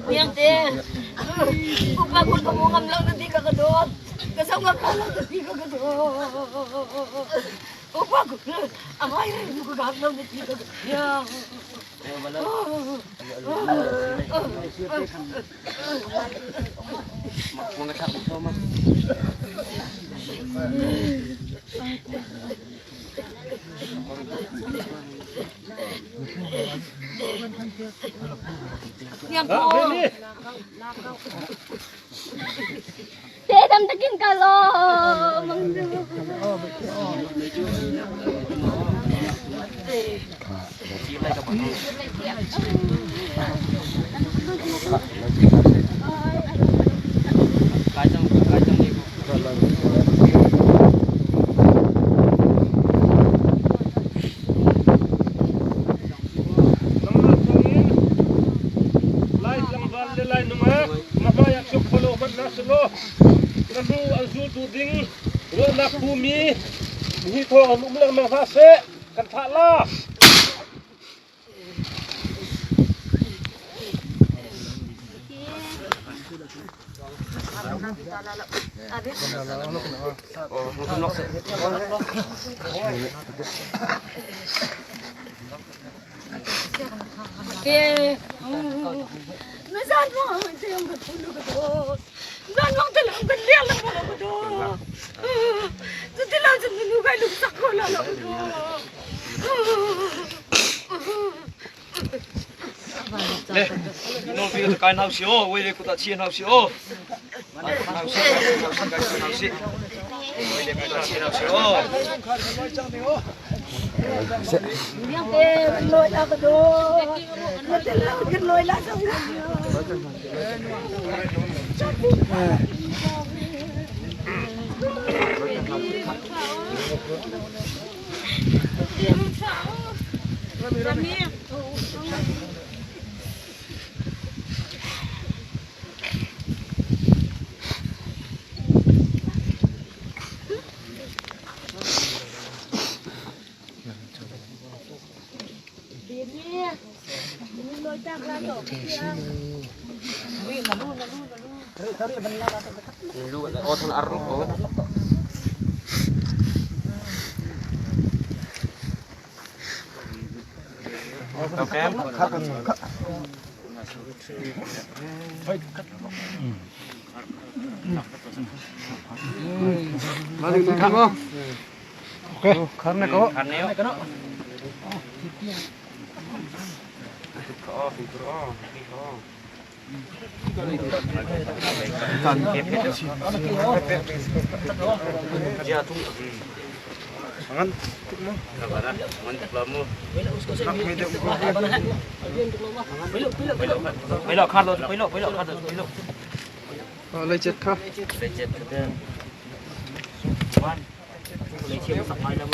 Yang teh, pagod ko mo lang nanti ka kadot. Kasama ka lang nanti ka kadot. O pagod na, ang ayaw mo kagahapon nanti ka kadot. Yang. Yang po. Dedam takin kalau bumi hito ang umulang mafase kantala Nasaan mo ang ito yung matulog ito? Nasaan mo ang talang gandiyan lang mga ito? Sa tilaw sa minugay luksak ko lalo ito. Inom fiyo kain hausi o, wele ko ta chien hausi o. Hausi. Wele ko ta chien hausi o. Yang teh loy ako do. Natilaw kan loy la sa ulo. Oton aruk o. Okay. Mari makan mo. Oke, karena kau. Karena kau. Jangan. Belok kartu. Lecet kah? Lecet kita. Cuman lecet sampai dah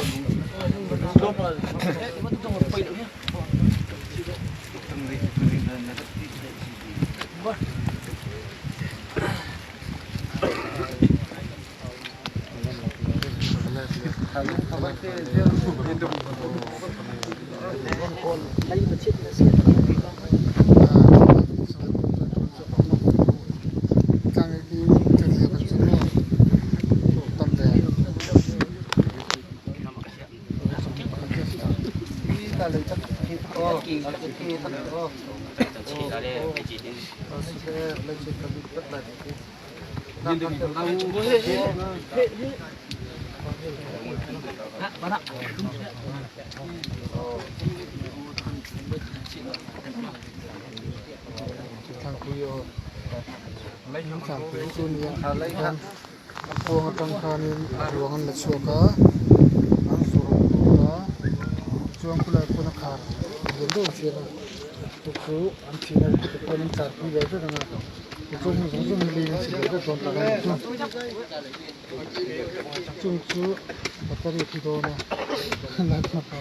ta lấy chắc khi kỳ ta chỉ là để chỉ đi lấy chỉ cần biết lại nhưng đừng có làm chúng tôi thằng kuyo lấy những thằng kuyo chun yang lấy thằng puang tang khanin ruangan la chuaka ang surung ta chuang kula kuna khar yendo chira tu an china ku ko nin char pi ve da na tu ni zung li ni chira da ton ta ga chu batari ki do na la na pa